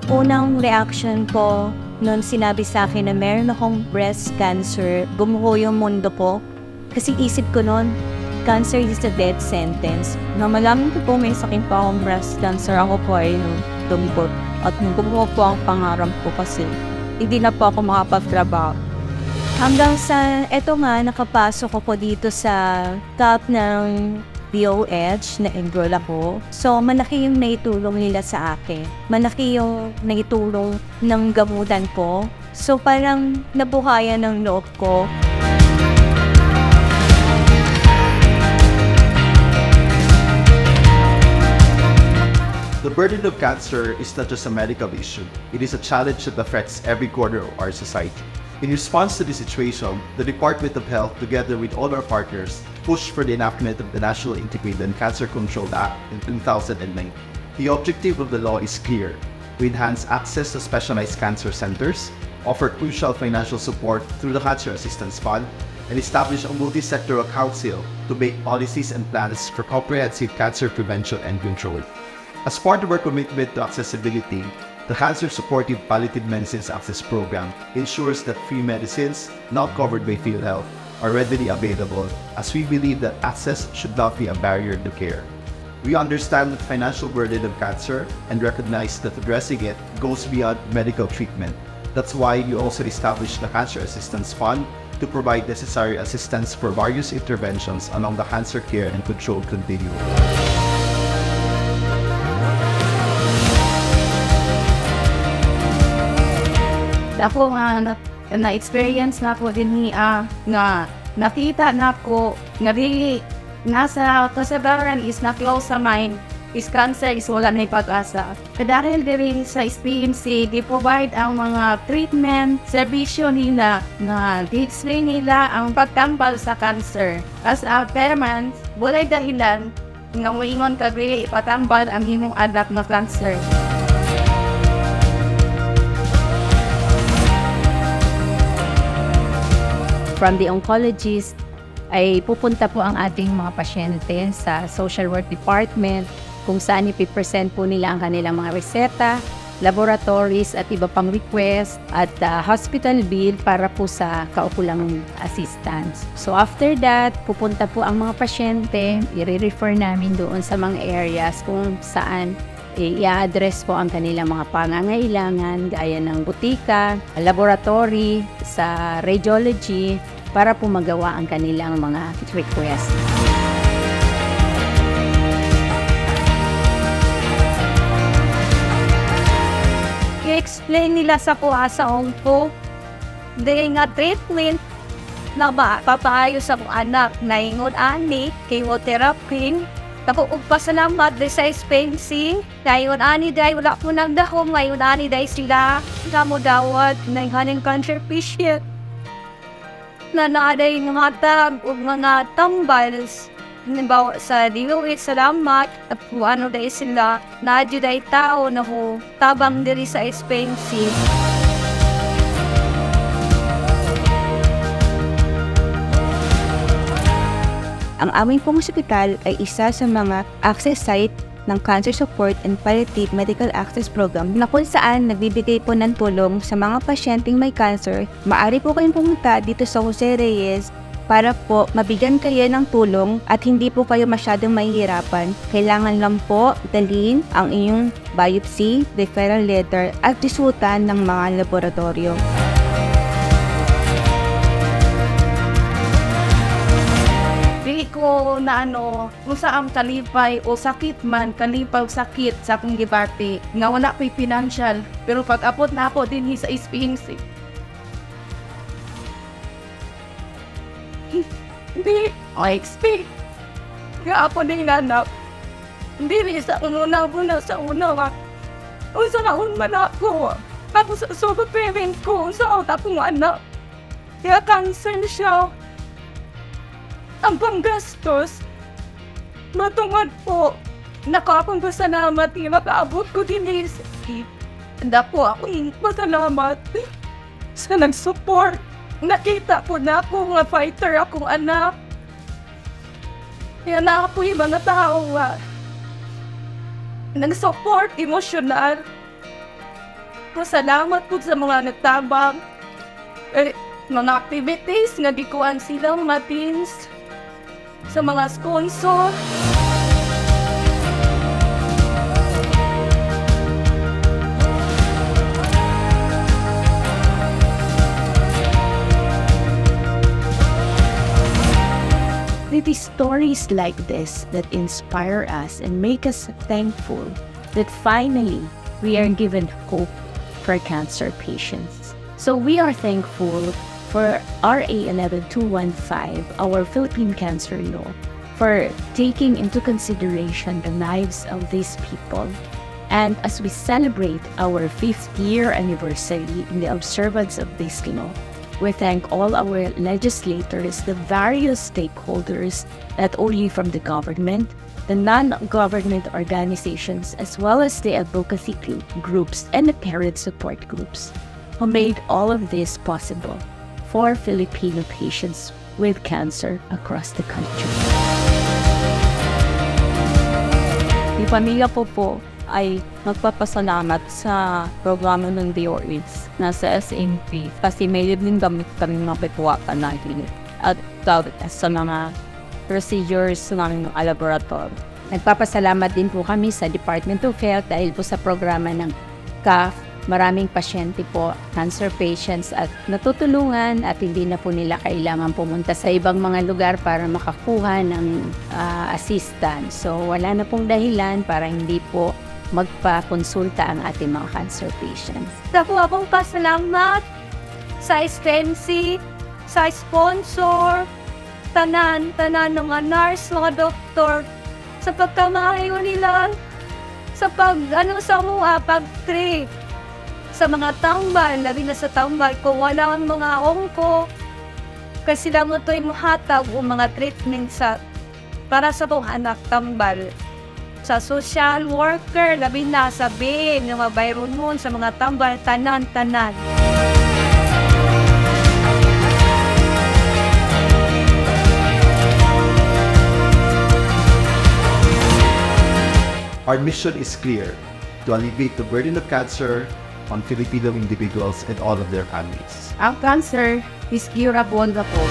unang reaction ko noon sinabi sa akin na meron akong breast cancer, gumuho yung mundo ko. Kasi isip ko noon, cancer is a death sentence. Na malaman ko po may sakit pa akong breast cancer, ako po ay lumipot. At gumuho po ang pangarap ko kasi hindi na po ako makapagtrabaho. Hanggang sa, eto nga, nakapasok ko po dito sa top ng DOH na enroll ako. So, malaki yung naitulong nila sa akin. Malaki yung naitulong ng gamutan ko. So, parang nabuhayan ng loob ko. The burden of cancer is not just a medical issue. It is a challenge that affects every corner of our society. In response to this situation, the Department of Health, together with all our partners, pushed for the enactment of the National Integrated Cancer Control Act in 2009. The objective of the law is clear: to enhance access to specialized cancer centers, offer crucial financial support through the Cancer Assistance Fund, and establish a multi-sectoral council to make policies and plans for comprehensive cancer prevention and control. As part of our commitment to accessibility, the Cancer Supportive Palliative Medicines Access Program ensures that free medicines not covered by PhilHealth are readily available, as we believe that access should not be a barrier to care. We understand the financial burden of cancer and recognize that addressing it goes beyond medical treatment. That's why we also established the Cancer Assistance Fund to provide necessary assistance for various interventions along the cancer care and control continuum. Ako na-experience na ko din nga nakita na ko nga really nasa kasabaran is na close sa mind is cancer is wala na pag-asa. Dahil din sa SPMC, di-provide ang mga treatment, serbisyo nila na di-explain nila ang pagtambal sa cancer. As a parent, walay dahilan nga moingon ka really ipatambal ang imong anak na cancer. From the oncologist, ay pupunta po ang ating mga pasyente sa social work department kung saan ipipresent po nila ang kanilang mga reseta, laboratories at iba pang request at hospital bill para po sa kaukulang assistance. So after that, pupunta po ang mga pasyente, i-refer namin doon sa mga areas kung saan i-address po ang kanilang mga pangangailangan gaya ng butika, laboratory, sa radiology para po magawa ang kanilang mga request. I-explain nila sa kuha sa onko dahil nga treatment na ba papaayos sa mga anak na ingon ani chemotherapy. Ako pasalamat sa SPMC. Ngayon ani dahil wala po nagdahom. Ngayon ani dahil sila mo dawat ng haning cancer patient na naaday mga tag o mga tambals. Halimbawa sa DOH, salamat at kung ano dahil sila naadyo dahil tao na ho tabang diri sa SPMC. Ang aming pong ospital ay isa sa mga access site ng Cancer Support and Palliative Medical Access Program na kung saan nagbibigay po ng tulong sa mga pasyenteng may cancer. Maaari po kayong pumunta dito sa Jose Reyes para po mabigyan kayo ng tulong at hindi po kayo masyadong mahihirapan. Kailangan lang po dalhin ang inyong biopsy, referral letter at resulta ng mga laboratorio. Ko na kung saan kalipay o sakit man, kalipay o sakit sa akong gibati nga wala ko'y financial, pero pag apot na ako din sa SPMC hindi I expect nga ako din anak hindi sa una sa una kung saan akong manako ako sa super parent ko sa akong anak kaya cancer siya. Ang panggastos, matungod po, nakakong pasalamat yung makaabot ko din sa sakit. Handa po akong pasalamat sa nag-support. Nakita po na ako nga fighter akong anak. Kaya na po yung mga tao nga nag-support emosyonal. Salamat po sa mga nagtabang. Mga activities nga gikuan silang mga teams, sa mga sponsor. It is stories like this that inspire us and make us thankful that finally we are given hope for cancer patients. So we are thankful for RA 11215, our Philippine Cancer Law, for taking into consideration the lives of these people. And as we celebrate our 5th year anniversary in the observance of this law, we thank all our legislators, the various stakeholders, not only from the government, the non-government organizations, as well as the advocacy groups and the parent support groups, who made all of this possible for Filipino patients with cancer across the country. Yung pamilya po ay magpapasalamat sa programa ng DOH na sa SNP kasi may libreng gamit kami mapituwakan natin at sa mga procedures namin ng laboratory. Nagpapasalamat din po kami sa Department of Health dahil po sa programa ng CAF. Maraming pasyente po, cancer patients, at natutulungan at hindi na po nila kailangan pumunta sa ibang mga lugar para makakuha ng assistance. So wala na pong dahilan para hindi po magpakonsulta ang ating mga cancer patients. Ako akong pasalamat sa STEMC, sa sponsor, tanan ng mga nurse, mga doktor, sa pagkamayo nila, sa pag-treat, sa mga tambal, labi na sa tambal, kung wala ang mga ongko, kasi lang ito'y mahatag o mga treatment para sa mga anak tambal. Sa social worker, labi na sa bin, yung mga bayron mo, sa mga tambal, tanan. Our mission is clear: to alleviate the burden of cancer on Filipino individuals and all of their families. Ang cancer is curable na po.